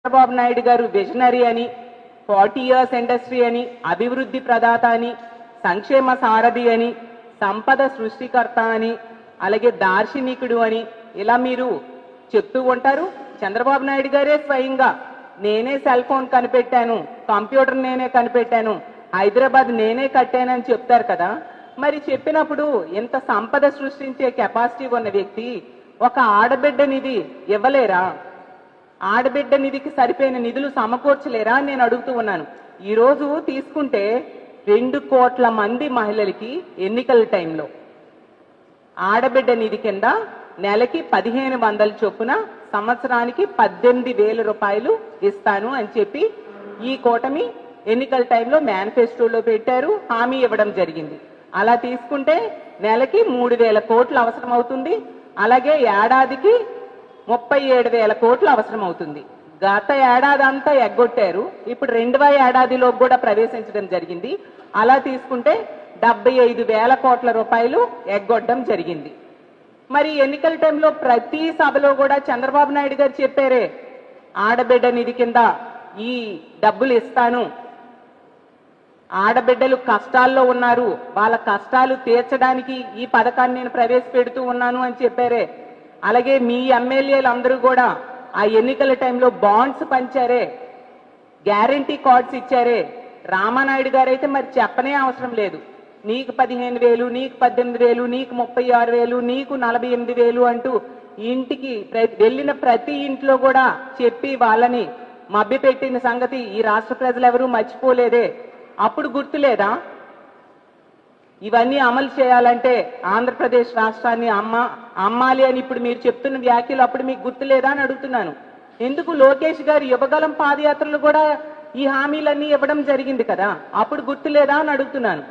చంద్రబాబు నాయుడు గారు విజనరీ అని, 40 years industry అని, అభివృద్ధి ప్రదాత అని, సంక్షేమ సారథి అని, సంపద సృష్టికర్త అని, అలాగే దార్శనికుడు అని ఇలా మీరు చెప్తూ ఉంటారు. చంద్రబాబు నాయుడు గారే స్వయంగా నేనే సెల్ ఫోన్ కనిపెట్టాను, కంప్యూటర్ నేనే కనిపెట్టాను, హైదరాబాద్ నేనే కట్టానని చెప్తారు కదా. మరి చెప్పినప్పుడు ఇంత సంపద సృష్టించే కెపాసిటీ ఉన్న వ్యక్తి ఒక ఆడబిడ్డ నిధి ఇవ్వలేరా? ఆడబిడ్డ నిధికి సరిపోయిన నిధులు సమకూర్చలేరా అని నేను అడుగుతూ ఉన్నాను. ఈరోజు తీసుకుంటే 2 కోట్ల మంది మహిళలకి ఎన్నికల టైంలో ఆడబిడ్డ నిధి కింద నెలకి 1500 చొప్పున సంవత్సరానికి 18,000 రూపాయలు ఇస్తాను అని చెప్పి ఈ కూటమి ఎన్నికల టైంలో మేనిఫెస్టోలో పెట్టారు, హామీ ఇవ్వడం జరిగింది. అలా తీసుకుంటే నెలకి 3,000 కోట్లు అవసరం అవుతుంది. అలాగే ఏడాదికి 37,000 కోట్లు అవసరం అవుతుంది. గత ఏడాది అంతా ఎగ్గొట్టారు, ఇప్పుడు 2వ ఏడాదిలో కూడా ప్రవేశించడం జరిగింది. అలా తీసుకుంటే 75,000 కోట్ల రూపాయలు ఎగ్గొట్టడం జరిగింది. మరి ఎన్నికల టైంలో ప్రతి సభలో కూడా చంద్రబాబు నాయుడు గారు చెప్పారే, ఆడబిడ్డ నిధి కింద ఈ డబ్బులు ఇస్తాను, ఆడబిడ్డలు కష్టాల్లో ఉన్నారు, వాళ్ళ కష్టాలు తీర్చడానికి ఈ పథకాన్ని నేను ప్రవేశపెడుతూ ఉన్నాను అని చెప్పారే. అలాగే మీ ఎమ్మెల్యేలు అందరూ కూడా ఆ ఎన్నికల టైంలో బాండ్స్ పంచారే, గ్యారంటీ కార్డ్స్ ఇచ్చారే. రామానాయుడు గారు అయితే మరి చెప్పనే అవసరం లేదు, నీకు 15,000, నీకు 18,000, నీకు 36,000, నీకు 48,000 అంటూ ఇంటికి వెళ్ళిన ప్రతి ఇంట్లో కూడా చెప్పి వాళ్ళని మభ్యపెట్టిన సంగతి ఈ రాష్ట్ర ప్రజలు ఎవరూ మర్చిపోలేదే. అప్పుడు గుర్తులేదా? ఇవన్నీ అమలు చేయాలంటే ఆంధ్రప్రదేశ్ రాష్ట్రాన్ని అమ్మాలి అని ఇప్పుడు మీరు చెప్తున్న వ్యాఖ్యలు అప్పుడు మీకు గుర్తులేదా అని అడుగుతున్నాను. ఎందుకు లోకేష్ గారు యువగలం పాదయాత్రలు కూడా ఈ హామీలన్నీ ఇవ్వడం జరిగింది కదా, అప్పుడు గుర్తులేదా అని అడుగుతున్నాను.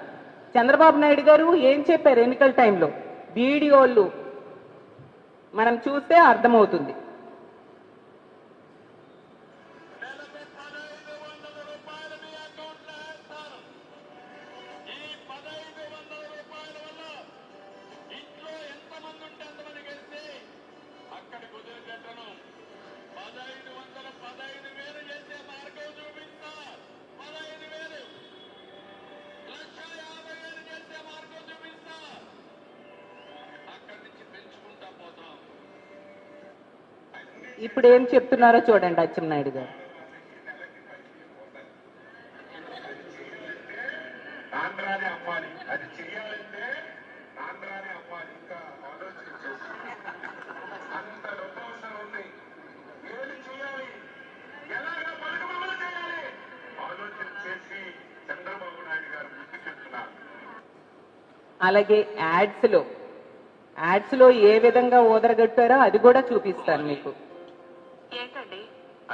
చంద్రబాబు నాయుడు గారు ఏం చెప్పారు ఎన్నికల టైంలో? వీడియోలు మనం చూస్తే అర్థమవుతుంది. ఇప్పుడు ఏం చెప్తున్నారో చూడండి అచ్చెన్నాయుడు గారు. అలాగే యాడ్స్ లో ఏ విధంగా ఓదరగట్టారో అది కూడా చూపిస్తాను మీకు. ఏంటండి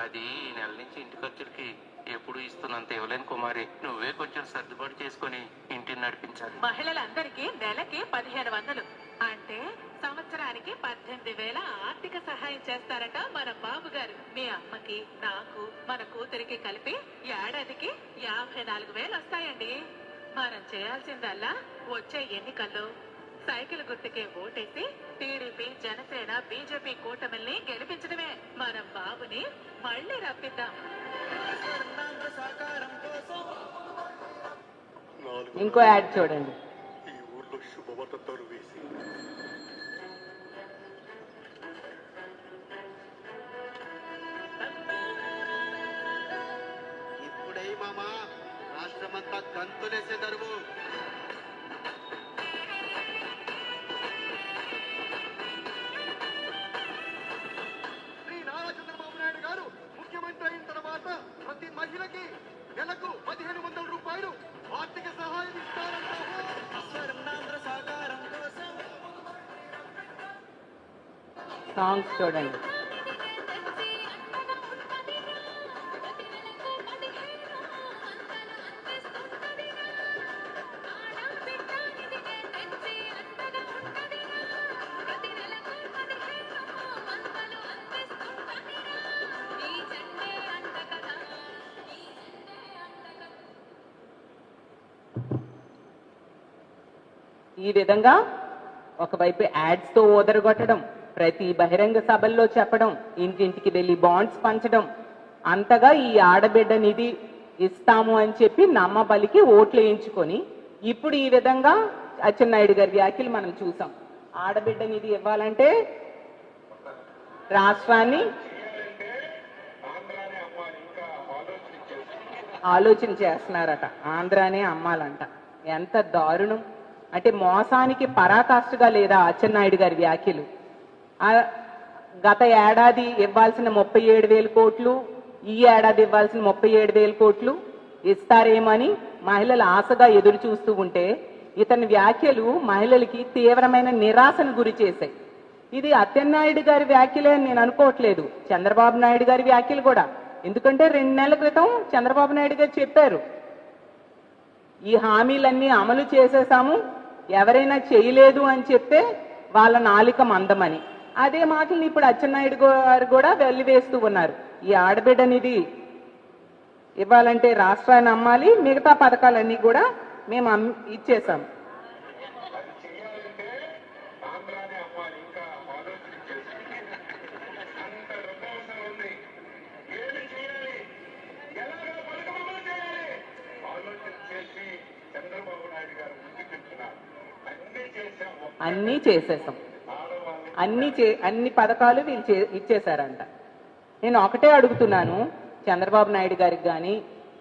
అది? ఈ నెల నుంచి ఇంటి ఖర్చులకి ఎప్పుడు ఇస్తున్నంత ఇవ్వలేను కుమారి, నువ్వే కొంచెం సర్దుబాటు చేసుకుని ఇంటిని నడిపించాలి. మహిళలందరికీ నెలకి 1,500 అంటే సంవత్సరానికి 18,000 ఆర్థిక సహాయం చేస్తారట మన బాబు గారు. మీ అమ్మకి, నాకు, మన కూతురికి కలిపి ఏడాదికి 54,000 వస్తాయండి. మనం చేయాల్సిందల్లా వచ్చే ఎన్నికల్లో సైకిల్ గుర్తుకే ఓటేసి టీడీపీ, జనసేన, బీజేపీ కూటమిల్ని గెలిపించడమే. మన బాబుని మళ్ళీ రప్పిద్దాం. ఇంకో యాడ్ చూడండి. ఈ ఊర్లో శుభవార్తలు వేసి ఇప్పుడై మామా రాష్ట్రమంతా గంతులేసే దరువు. ముఖ్యమంత్రి అయిన తర్వాత ప్రతి మహిళకి నెలకు 1,500 రూపాయలు ఆర్థిక సహాయం సాంగ్స్ చూడండి. ఈ విధంగా ఒకవైపు యాడ్స్ తో ఓదరగొట్టడం, ప్రతి బహిరంగ సభల్లో చెప్పడం, ఇంటింటికి వెళ్లి బాండ్స్ పంచడం, అంతగా ఈ ఆడబిడ్డ నిధి ఇస్తాము అని చెప్పి నమ్మబలికి ఓట్లు వేయించుకొని ఇప్పుడు ఈ విధంగా అచ్చెన్నాయుడు గారి వ్యాఖ్యలు మనం చూసాం. ఆడబిడ్డ నిధి ఇవ్వాలంటే రాష్ట్రాన్ని ఆలోచన చేస్తున్నారట, ఆంధ్రానే అమ్మాలంట. ఎంత దారుణం! అంటే మోసానికి పరాకాష్ఠగా లేదా అచ్చెన్నాయుడు గారి వ్యాఖ్యలు? గత ఏడాది ఇవ్వాల్సిన 37,000 కోట్లు, ఈ ఏడాది ఇవ్వాల్సిన 37,000 కోట్లు ఇస్తారేమని మహిళలు ఆశగా ఎదురు చూస్తూ ఉంటే ఇతని వ్యాఖ్యలు మహిళలకి తీవ్రమైన నిరాశను గురి చేశాయి. ఇది అచ్చెన్నాయుడు గారి వ్యాఖ్యలే అని నేను అనుకోవట్లేదు, చంద్రబాబు నాయుడు గారి వ్యాఖ్యలు కూడా. ఎందుకంటే 2 నెలల క్రితం చంద్రబాబు నాయుడు గారు చెప్పారు, ఈ హామీలన్నీ అమలు చేసేసాము, ఎవరైనా చేయలేదు అని చెప్తే వాళ్ళ నాలిక మందమని. అదే మాటలు ఇప్పుడు అచ్చెన్నాయుడు గారు కూడా వెల్లివేస్తూ ఉన్నారు. ఈ ఆడబిడ్డ నిధి ఇవ్వాలంటే రాష్ట్రాన్ని అమ్మాలి, మిగతా పథకాలన్నీ కూడా మేము ఇచ్చేసాం. అన్నీ చేసేసాం, అన్ని పథకాలు వీళ్ళు ఇచ్చేశారంట. నేను ఒకటే అడుగుతున్నాను చంద్రబాబు నాయుడు గారికి కానీ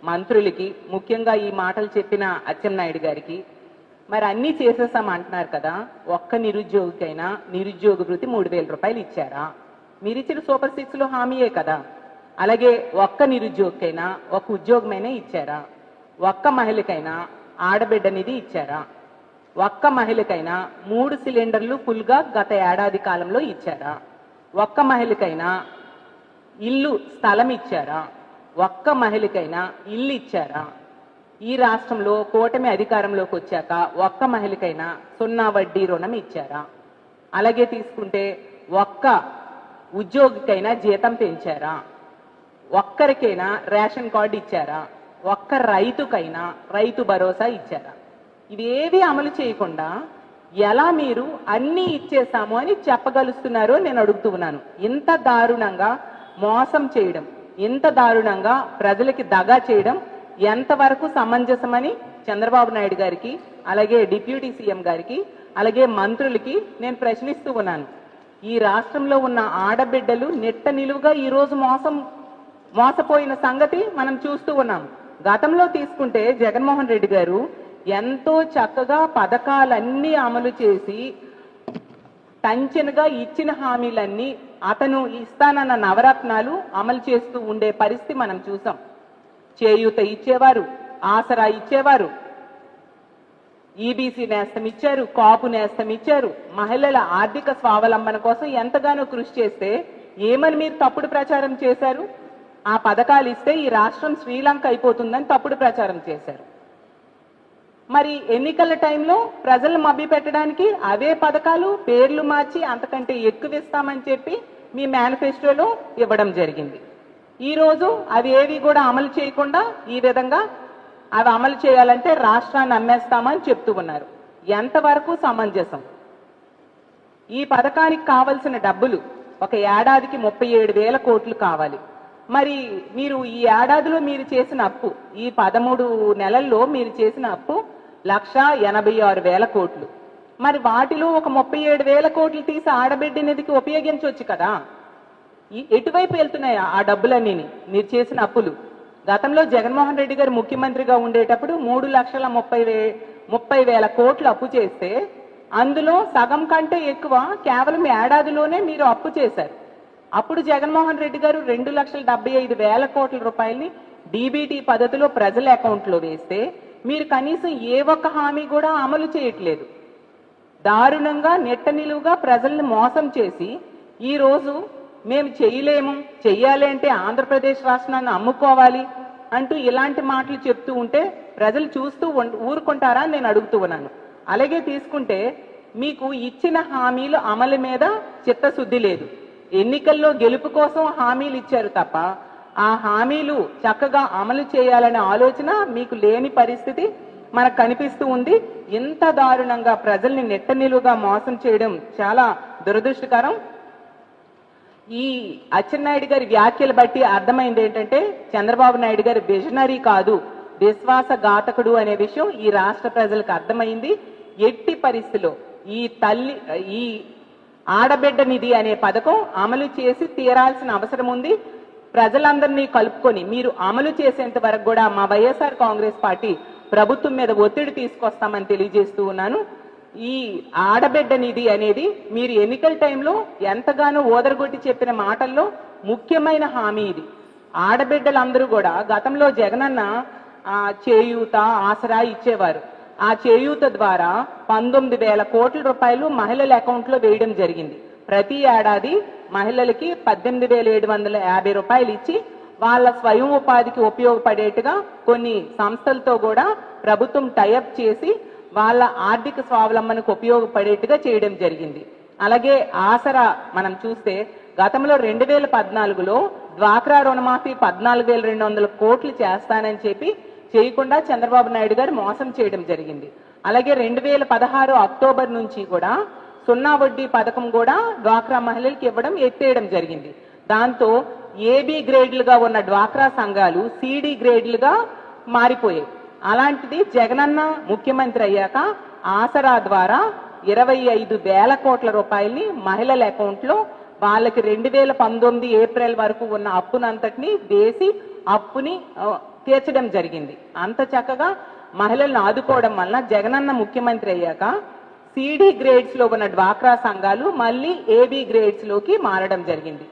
మంత్రులకి, ముఖ్యంగా ఈ మాటలు చెప్పిన అచ్చెన్నాయుడు గారికి, మరి అన్నీ చేసేసాం అంటున్నారు కదా, ఒక్క నిరుద్యోగికైనా నిరుద్యోగ వృత్తి 3,000 రూపాయలు ఇచ్చారా? మీరు ఇచ్చిన సూపర్ 6లో హామీయే కదా. అలాగే ఒక్క నిరుద్యోగికైనా ఒక ఉద్యోగమైనా ఇచ్చారా? ఒక్క మహిళకైనా ఆడబిడ్డ నిధి ఇచ్చారా? ఒక్క మహిళకైనా 3 సిలిండర్లు ఫుల్గా గత ఏడాది కాలంలో ఇచ్చారా? ఒక్క మహిళకైనా ఇల్లు స్థలం ఇచ్చారా? ఒక్క మహిళకైనా ఇల్లు ఇచ్చారా? ఈ రాష్ట్రంలో కూటమి అధికారంలోకి వచ్చాక ఒక్క మహిళకైనా 0 వడ్డీ రుణం ఇచ్చారా? అలాగే తీసుకుంటే ఒక్క ఉద్యోగికైనా జీతం పెంచారా? ఒక్కరికైనా రేషన్ కార్డు ఇచ్చారా? ఒక్క రైతుకైనా రైతు భరోసా ఇచ్చారా? ఇవేవి అమలు చేయకుండా ఎలా మీరు అన్నీ ఇచ్చేసాము అని చెప్పగలుస్తున్నారో నేను అడుగుతూ ఉన్నాను. ఇంత దారుణంగా మోసం చేయడం, ఇంత దారుణంగా ప్రజలకి దగా చేయడం ఎంతవరకు సమంజసమని చంద్రబాబు నాయుడు గారికి, అలాగే డిప్యూటీ సీఎం గారికి, అలాగే మంత్రులకి నేను ప్రశ్నిస్తూ ఉన్నాను. ఈ రాష్ట్రంలో ఉన్న ఆడబిడ్డలు నిట్ట నిలువుగా ఈరోజు మోసపోయిన సంగతి మనం చూస్తూ ఉన్నాం. గతంలో తీసుకుంటే జగన్మోహన్ రెడ్డి గారు ఎంతో చక్కగా పథకాలన్నీ అమలు చేసి టంచనగా ఇచ్చిన హామీలన్నీ అతను ఇస్తానన్న నవరత్నాలు అమలు చేస్తూ ఉండే పరిస్థితి మనం చూసాం. చేయూత ఇచ్చేవారు, ఆసరా ఇచ్చేవారు, ఈబీసీ నేస్తం ఇచ్చారు, కాపు నేస్తం ఇచ్చారు. మహిళల ఆర్థిక స్వావలంబన కోసం ఎంతగానో కృషి చేస్తే ఏమని మీరు తప్పుడు ప్రచారం చేశారు? ఆ పథకాలు ఇస్తే ఈ రాష్ట్రం శ్రీలంక అయిపోతుందని తప్పుడు ప్రచారం చేశారు. మరి ఎన్నికల టైంలో ప్రజలను మభ్య పెట్టడానికి అవే పథకాలు పేర్లు మార్చి అంతకంటే ఎక్కువ ఇస్తామని చెప్పి మీ మేనిఫెస్టోలో ఇవ్వడం జరిగింది. ఈరోజు అవి ఏవి కూడా అమలు చేయకుండా ఈ విధంగా అవి అమలు చేయాలంటే రాష్ట్రాన్ని అమ్మేస్తామని చెప్తూ ఉన్నారు. ఎంతవరకు సమంజసం? ఈ పథకానికి కావలసిన డబ్బులు ఒక ఏడాదికి 37,000 కోట్లు కావాలి. మరి మీరు ఈ ఏడాదిలో మీరు చేసిన అప్పు, ఈ 13 నెలల్లో మీరు చేసిన అప్పు 1,86,000 కోట్లు. మరి వాటిలో ఒక 37,000 కోట్లు తీసి ఆడబిడ్డ నిధికి ఉపయోగించవచ్చు కదా. ఎటువైపు వెళ్తున్నాయి ఆ డబ్బులన్నీ? మీరు చేసిన అప్పులు గతంలో జగన్మోహన్ రెడ్డి గారు ముఖ్యమంత్రిగా ఉండేటప్పుడు 3,30,000 కోట్లు అప్పు చేస్తే అందులో సగం కంటే ఎక్కువ కేవలం ఏడాదిలోనే మీరు అప్పు చేశారు. అప్పుడు జగన్మోహన్ రెడ్డి గారు 2,75,000 కోట్ల రూపాయలని డీబీటీ పద్ధతిలో ప్రజల అకౌంట్లో వేస్తే మీరు కనీసం ఏ ఒక్క హామీ కూడా అమలు చేయట్లేదు. దారుణంగా నెట్ట నిలువుగా ప్రజల్ని మోసం చేసి ఈరోజు మేము చేయలేము, చెయ్యాలి అంటే ఆంధ్రప్రదేశ్ రాష్ట్రాన్ని అమ్ముకోవాలి అంటూ ఇలాంటి మాటలు చెప్తూ ఉంటే ప్రజలు చూస్తూ ఊరుకుంటారా నేను అడుగుతూ ఉన్నాను. అలాగే తీసుకుంటే మీకు ఇచ్చిన హామీలు అమలు మీద చిత్తశుద్ధి లేదు. ఎన్నికల్లో గెలుపు కోసం హామీలు ఇచ్చారు తప్ప ఆ హామీలు చక్కగా అమలు చేయాలనే ఆలోచన మీకు లేని పరిస్థితి మనకు కనిపిస్తూ ఉంది. ఇంత దారుణంగా ప్రజల్ని నెట్ట నిలువుగా మోసం చేయడం చాలా దురదృష్టకరం. ఈ అచ్చెన్నాయుడు గారి వ్యాఖ్యలు బట్టి అర్థమైంది ఏంటంటే చంద్రబాబు నాయుడు గారి విజనరీ కాదు, విశ్వాసఘాతకుడు అనే విషయం ఈ రాష్ట్ర ప్రజలకు అర్థమైంది. ఎట్టి పరిస్థితిలో ఈ ఆడబిడ్డ నిధి అనే పథకం అమలు చేసి తీరాల్సిన అవసరం ఉంది. ప్రజలందరినీ కలుపుకొని మీరు అమలు చేసేంత వరకు కూడా మా వైఎస్ఆర్ కాంగ్రెస్ పార్టీ ప్రభుత్వం మీద ఒత్తిడి తీసుకొస్తామని తెలియజేస్తూ ఉన్నాను. ఈ ఆడబిడ్డ నిధి అనేది మీరు ఎన్నికల టైంలో ఎంతగానో ఓదరగొట్టి చెప్పిన మాటల్లో ముఖ్యమైన హామీ ఇది. ఆడబిడ్డలందరూ కూడా గతంలో జగనన్న చేయూత ఆసరా ఇచ్చేవారు. ఆ చేయూత ద్వారా 19,000 కోట్ల రూపాయలు మహిళల అకౌంట్లో వేయడం జరిగింది. ప్రతి ఏడాది మహిళలకి 18,750 రూపాయలు ఇచ్చి వాళ్ళ స్వయం ఉపాధికి ఉపయోగపడేట్టుగా కొన్ని సంస్థలతో కూడా ప్రభుత్వం టైఅప్ చేసి వాళ్ళ ఆర్థిక స్వావలంబనకు ఉపయోగపడేట్టుగా చేయడం జరిగింది. అలాగే ఆసరా మనం చూస్తే గతంలో 2014లో డ్వాక్రా రుణమాఫీ 14,200 కోట్లు చేస్తానని చెప్పి చేయకుండా చంద్రబాబు నాయుడు గారు మోసం చేయడం జరిగింది. అలాగే 2016 అక్టోబర్ నుంచి కూడా 0 వడ్డీ పథకం కూడా డ్వాక్రా మహిళలకు ఇవ్వడం ఎత్తేయడం జరిగింది. దాంతో ఏబీ గ్రేడ్లుగా ఉన్న డ్వాక్రా సంఘాలు సిడి గ్రేడ్లుగా మారిపోయాయి. అలాంటిది జగనన్న ముఖ్యమంత్రి అయ్యాక ఆసరా ద్వారా 25,000 కోట్ల రూపాయల్ని మహిళల అకౌంట్లో వాళ్ళకి 2019 ఏప్రిల్ వరకు ఉన్న అప్పునంతటిని వేసి అప్పుని తీర్చడం జరిగింది. అంత చక్కగా మహిళలను ఆదుకోవడం వలన జగనన్న ముఖ్యమంత్రి అయ్యాక సిడి గ్రేడ్స్ లో ఉన్న డ్వాక్రా సంఘాలు మళ్ళీ ఏబీ గ్రేడ్స్ లోకి మారడం జరిగింది.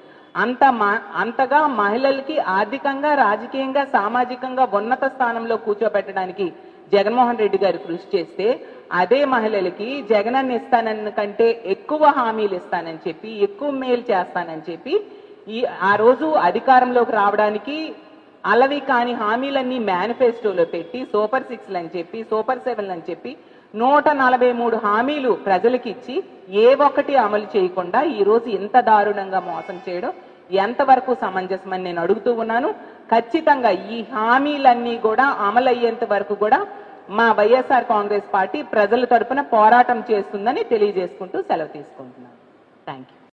అంతగా మహిళలకి ఆర్థికంగా, రాజకీయంగా, సామాజికంగా ఉన్నత స్థానంలో కూర్చోబెట్టడానికి జగన్మోహన్ రెడ్డి గారు కృషి చేస్తే, అదే మహిళలకి జగనన్న ఇస్తానన్న కంటే ఎక్కువ హామీలు ఇస్తానని చెప్పి, ఎక్కువ మేలు చేస్తానని చెప్పి ఆ రోజు అధికారంలోకి రావడానికి అలవి కాని హామీలన్నీ మేనిఫెస్టోలో పెట్టి సూపర్ 6 అని చెప్పి, సూపర్ 7 అని చెప్పి 143 హామీలు ప్రజలకి ఇచ్చి ఏ ఒక్కటి అమలు చేయకుండా ఈ రోజు ఇంత దారుణంగా మోసం చేయడం ఎంతవరకు సమంజసమని నేను అడుగుతూ ఉన్నాను. ఖచ్చితంగా ఈ హామీలన్నీ కూడా అమలు అయ్యేంత వరకు కూడా మా వైఎస్ఆర్ కాంగ్రెస్ పార్టీ ప్రజల తరపున పోరాటం చేస్తుందని తెలియజేసుకుంటూ సెలవు తీసుకుంటున్నాను. Thank you.